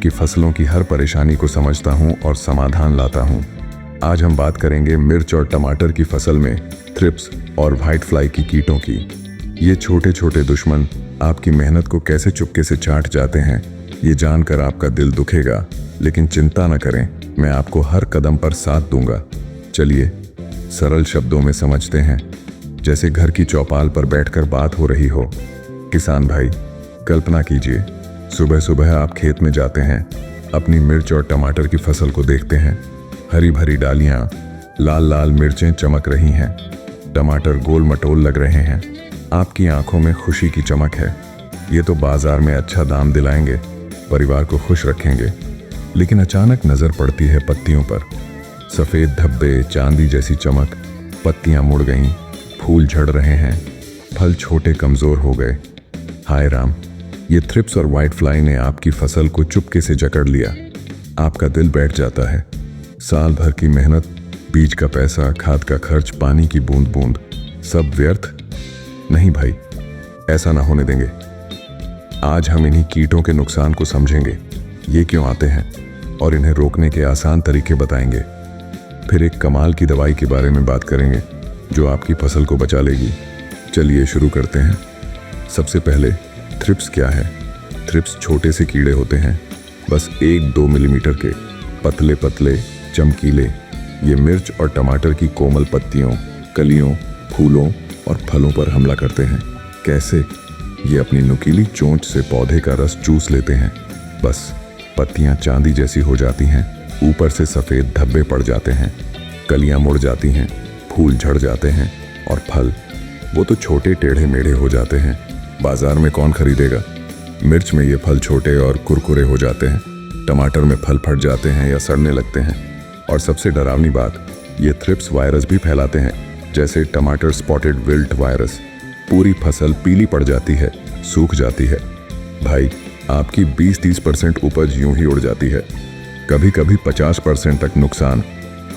कि फसलों की हर परेशानी को समझता हूं और समाधान लाता हूं। आज हम बात करेंगे मिर्च और टमाटर की फसल में थ्रिप्स और व्हाइट फ्लाई की कीटों की। ये छोटे छोटे दुश्मन आपकी मेहनत को कैसे चुपके से चाट जाते हैं, ये जानकर आपका दिल दुखेगा। लेकिन चिंता न करें, मैं आपको हर कदम पर साथ दूंगा। चलिए सरल शब्दों में समझते हैं, जैसे घर की चौपाल पर बैठकर बात हो रही हो। किसान भाई, कल्पना कीजिए, सुबह सुबह आप खेत में जाते हैं, अपनी मिर्च और टमाटर की फसल को देखते हैं। हरी भरी डालियां, लाल लाल मिर्चें चमक रही हैं, टमाटर गोल मटोल लग रहे हैं। आपकी आंखों में खुशी की चमक है। ये तो बाजार में अच्छा दाम दिलाएंगे, परिवार को खुश रखेंगे। लेकिन अचानक नजर पड़ती है पत्तियों पर। सफेद धब्बे, चांदी जैसी चमक, पत्तियां मुड़ गईं, फूल झड़ रहे हैं, फल छोटे कमजोर हो गए। हाय राम, ये थ्रिप्स और व्हाइट फ्लाई ने आपकी फसल को चुपके से जकड़ लिया। आपका दिल बैठ जाता है। साल भर की मेहनत, बीज का पैसा, खाद का खर्च, पानी की बूंद बूंद, सब व्यर्थ। नहीं भाई, ऐसा ना होने देंगे। आज हम इन्हीं कीटों के नुकसान को समझेंगे, ये क्यों आते हैं और इन्हें रोकने के आसान तरीके बताएंगे। फिर एक कमाल की दवाई के बारे में बात करेंगे जो आपकी फसल को बचा लेगी। चलिए शुरू करते हैं। सबसे पहले थ्रिप्स क्या है। थ्रिप्स छोटे से कीड़े होते हैं, बस 1-2 मिलीमीटर के, पतले पतले, चमकीले। ये मिर्च और टमाटर की कोमल पत्तियों, कलियों, फूलों और फलों पर हमला करते हैं। कैसे? ये अपनी नुकीली चोंच से पौधे का रस चूस लेते हैं। बस पत्तियां चांदी जैसी हो जाती हैं, ऊपर से सफेद धब्बे पड़ जाते हैं, कलियां मुड़ जाती हैं, फूल झड़ जाते हैं और फल, वो तो छोटे टेढ़े मेढ़े हो जाते हैं। बाजार में कौन खरीदेगा। मिर्च में ये फल छोटे और कुरकुरे हो जाते हैं, टमाटर में फल फट जाते हैं या सड़ने लगते हैं। और सबसे डरावनी बात, ये थ्रिप्स वायरस भी फैलाते हैं, जैसे टमाटर स्पॉटेड विल्ट वायरस। पूरी फसल पीली पड़ जाती है, सूख जाती है। भाई, आपकी 20-30% उपज यूं ही उड़ जाती है। कभी कभी 50% तक नुकसान।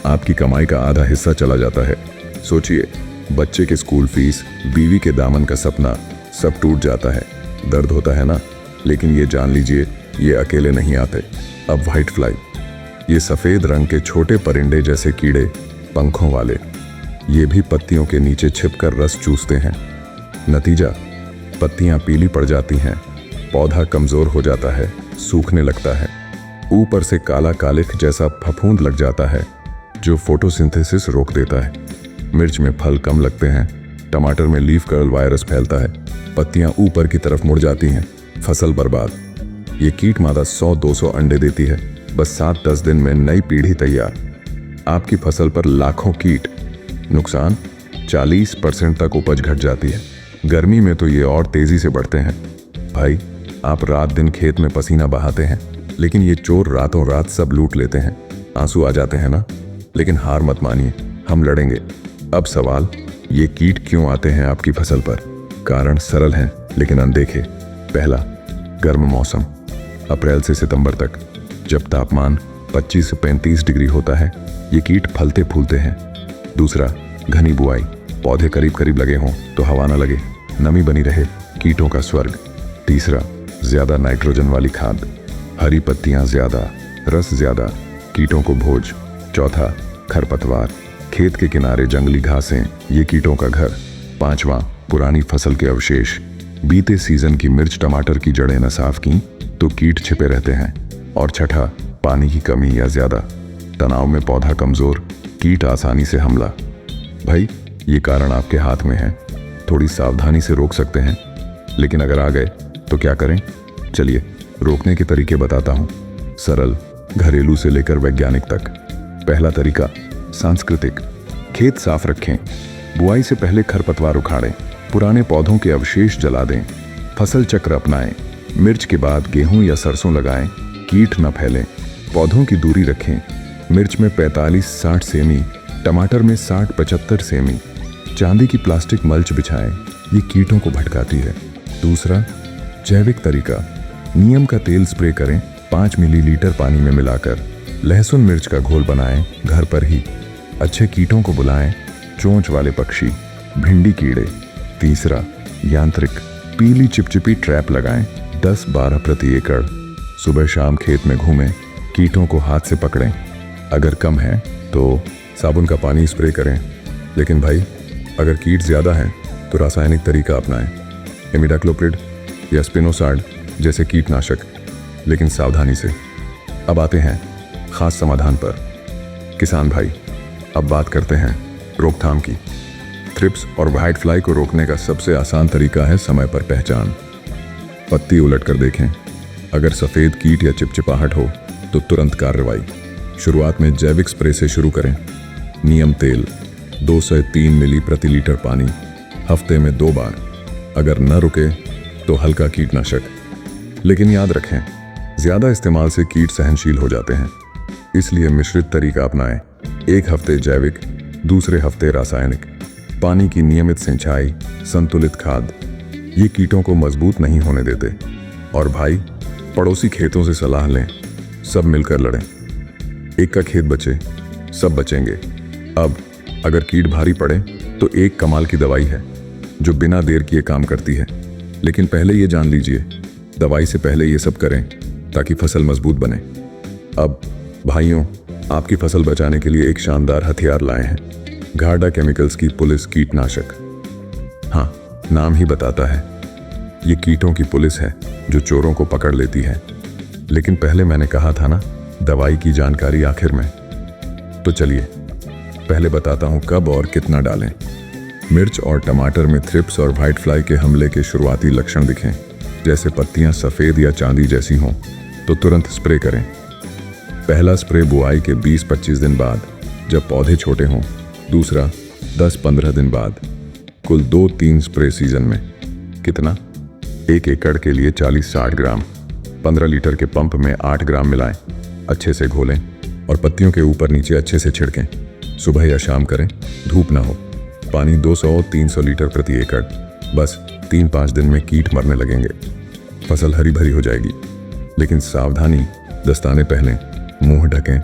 आपकी कमाई का आधा हिस्सा चला जाता है। सोचिए, बच्चे के स्कूल फीस, बीवी के दामन का सपना, सब टूट जाता है। दर्द होता है ना। लेकिन ये जान लीजिए, ये अकेले नहीं आते। अब व्हाइट फ्लाई, ये सफेद रंग के छोटे परिंदे जैसे कीड़े, पंखों वाले, ये भी पत्तियों के नीचे छिपकर रस चूसते हैं। नतीजा, पत्तियां पीली पड़ जाती हैं, पौधा कमजोर हो जाता है, सूखने लगता है, ऊपर से काला कालिख जैसा फफूंद लग जाता है जो फोटोसिंथेसिस रोक देता है। मिर्च में फल कम लगते हैं, टमाटर में लीफ कर्ल वायरस फैलता है, पत्तियां ऊपर की तरफ मुड़ जाती हैं, फसल बर्बाद। ये कीट मादा 100-200 अंडे देती है, बस 7-10 दिन में नई पीढ़ी तैयार। आपकी फसल पर लाखों कीट, नुकसान 40% तक उपज घट जाती है। गर्मी में तो ये और तेजी से बढ़ते हैं। भाई, आप रात दिन खेत में पसीना बहाते हैं, लेकिन ये चोर रातों रात सब लूट लेते हैं। आंसू आ जाते हैं ना। लेकिन हार मत मानिए, हम लड़ेंगे। अब सवाल, ये कीट क्यों आते हैं आपकी फसल पर। कारण सरल हैं लेकिन अनदेखे। पहला, गर्म मौसम, अप्रैल से सितंबर तक, जब तापमान 25 से 35 डिग्री होता है, ये कीट फलते फूलते हैं। दूसरा, घनी बुआई, पौधे करीब करीब लगे हों तो हवा न लगे, नमी बनी रहे, कीटों का स्वर्ग। तीसरा, ज्यादा नाइट्रोजन वाली खाद, हरी पत्तियां ज्यादा, रस ज्यादा, कीटों को भोज। चौथा, खरपतवार, खेत के किनारे जंगली घासें, ये कीटों का घर। पांचवा, पुरानी फसल के अवशेष, बीते सीजन की मिर्च टमाटर की जड़ें न साफ की तो कीट छिपे रहते हैं। और छठा, पानी की कमी या ज्यादा, तनाव में पौधा कमजोर, कीट आसानी से हमला। भाई, ये कारण आपके हाथ में है, थोड़ी सावधानी से रोक सकते हैं। लेकिन अगर आ गए तो क्या करें। चलिए रोकने के तरीके बताता हूँ, सरल, घरेलू से लेकर वैज्ञानिक तक। पहला तरीका, सांस्कृतिक, खेत साफ रखें, बुआई से पहले खरपतवार उखाड़ें, पुराने पौधों के अवशेष जला दें, फसल चक्र अपनाएं, मिर्च के बाद गेहूं या सरसों लगाएं, कीट न फैलें, पौधों की दूरी रखें, मिर्च में 45-60 सेमी, टमाटर में 60-75 सेमी, चांदी की प्लास्टिक मल्च बिछाएं, ये कीटों को भटकाती है। दूसरा, जैविक तरीका, नीम का तेल स्प्रे करें 5 मिलीलीटर पानी में मिलाकर, लहसुन मिर्च का घोल बनाएं घर पर ही, अच्छे कीटों को बुलाएं, चोंच वाले पक्षी, भिंडी कीड़े। तीसरा, यांत्रिक, पीली चिपचिपी ट्रैप लगाएं 10-12 प्रति एकड़, सुबह शाम खेत में घूमें, कीटों को हाथ से पकड़ें। अगर कम है तो साबुन का पानी स्प्रे करें, लेकिन भाई अगर कीट ज़्यादा हैं तो रासायनिक तरीका अपनाएं, इमिडाक्लोप्रिड या स्पिनोसाइड जैसे कीटनाशक, लेकिन सावधानी से। अब आते हैं खास समाधान पर। किसान भाई, अब बात करते हैं रोकथाम की। थ्रिप्स और व्हाइट फ्लाई को रोकने का सबसे आसान तरीका है समय पर पहचान। पत्ती उलट कर देखें, अगर सफ़ेद कीट या चिपचिपाहट हो तो तुरंत कार्रवाई। शुरुआत में जैविक स्प्रे से शुरू करें। नियम तेल 2 से 3 मिली प्रति लीटर पानी, हफ्ते में 2 बार। अगर न रुके तो हल्का कीटनाशक, लेकिन याद रखें ज़्यादा इस्तेमाल से कीट सहनशील हो जाते हैं, इसलिए मिश्रित तरीका अपनाएं। 1 हफ्ते जैविक, दूसरे हफ्ते रासायनिक। पानी की नियमित सिंचाई, संतुलित खाद, ये कीटों को मजबूत नहीं होने देते। और भाई, पड़ोसी खेतों से सलाह लें, सब मिलकर लड़ें। एक का खेत बचे, सब बचेंगे। अब अगर कीट भारी पड़े तो एक कमाल की दवाई है जो बिना देर किए काम करती है, लेकिन पहले ये जान लीजिए, दवाई से पहले ये सब करें ताकि फसल मजबूत बने। अब भाइयों, आपकी फसल बचाने के लिए एक शानदार हथियार लाए हैं, घाटा केमिकल्स की पुलिस कीटनाशक। हाँ, नाम ही बताता है, ये कीटों की पुलिस है जो चोरों को पकड़ लेती है। लेकिन पहले मैंने कहा था ना, दवाई की जानकारी आखिर में। तो चलिए पहले बताता हूँ कब और कितना डालें। मिर्च और टमाटर में थ्रिप्स और व्हाइट फ्लाई के हमले के शुरुआती लक्षण दिखें, जैसे पत्तियां सफ़ेद या चांदी जैसी हों, तो तुरंत स्प्रे करें। पहला स्प्रे बुआई के 20-25 दिन बाद, जब पौधे छोटे हों। दूसरा 10-15 दिन बाद। कुल 2-3 स्प्रे सीजन में। कितना? 1 एकड़ के लिए 40-60 ग्राम। 15 लीटर के पंप में 8 ग्राम मिलाएं, अच्छे से घोलें और पत्तियों के ऊपर नीचे अच्छे से छिड़कें। सुबह या शाम करें, धूप ना हो। पानी 200-300 लीटर प्रति एकड़। बस 3-5 दिन में कीट मरने लगेंगे, फसल हरी भरी हो जाएगी। लेकिन सावधानी, दस्ताने पहनें, मुंह ढकें,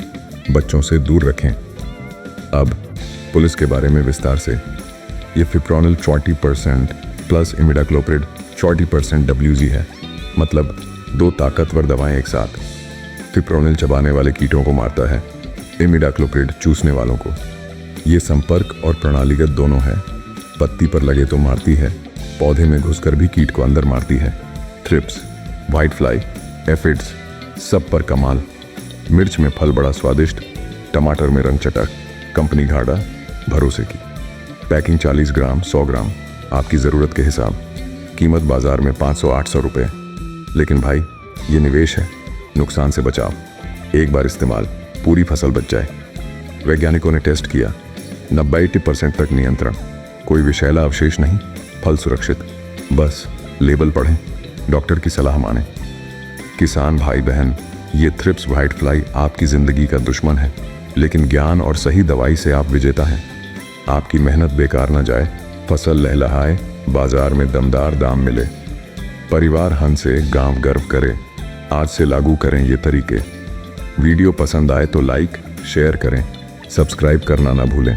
बच्चों से दूर रखें। अब पुलिस के बारे में विस्तार से। ये फिप्रोनिल 40% प्लस इमिडाक्लोप्रिड 40% WG है, मतलब 2 ताकतवर दवाएं एक साथ। फिप्रोनिल चबाने वाले कीटों को मारता है, इमिडाक्लोप्रिड चूसने वालों को। ये संपर्क और प्रणालीगत दोनों है। पत्ती पर लगे तो मारती है, पौधे में घुसकर भी कीट को अंदर मारती है। थ्रिप्स, व्हाइट फ्लाई, एफिड्स, सब पर कमाल। मिर्च में फल बड़ा स्वादिष्ट, टमाटर में रंग चटक। कंपनी घाटा, भरोसे की। पैकिंग 40 ग्राम, 100 ग्राम, आपकी ज़रूरत के हिसाब। कीमत बाजार में 500-800 रुपये। लेकिन भाई, ये निवेश है, नुकसान से बचाव। एक बार इस्तेमाल, पूरी फसल बच जाए। वैज्ञानिकों ने टेस्ट किया, 90-80% तक नियंत्रण, कोई विषैला अवशेष नहीं, फल सुरक्षित। बस लेबल पढ़ें, डॉक्टर की सलाह मानें। किसान भाई बहन, ये थ्रिप्स व्हाइट फ्लाई आपकी ज़िंदगी का दुश्मन है, लेकिन ज्ञान और सही दवाई से आप विजेता हैं। आपकी मेहनत बेकार न जाए, फसल लहलहाए, बाजार में दमदार दाम मिले। परिवार हंसे, गांव गर्व करे। आज से लागू करें ये तरीके। वीडियो पसंद आए तो लाइक, शेयर करें, सब्सक्राइब करना ना भूलें।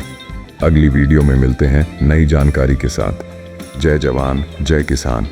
अगली वीडियो में मिलते हैं नई जानकारी के साथ। जय जवान, जय किसान।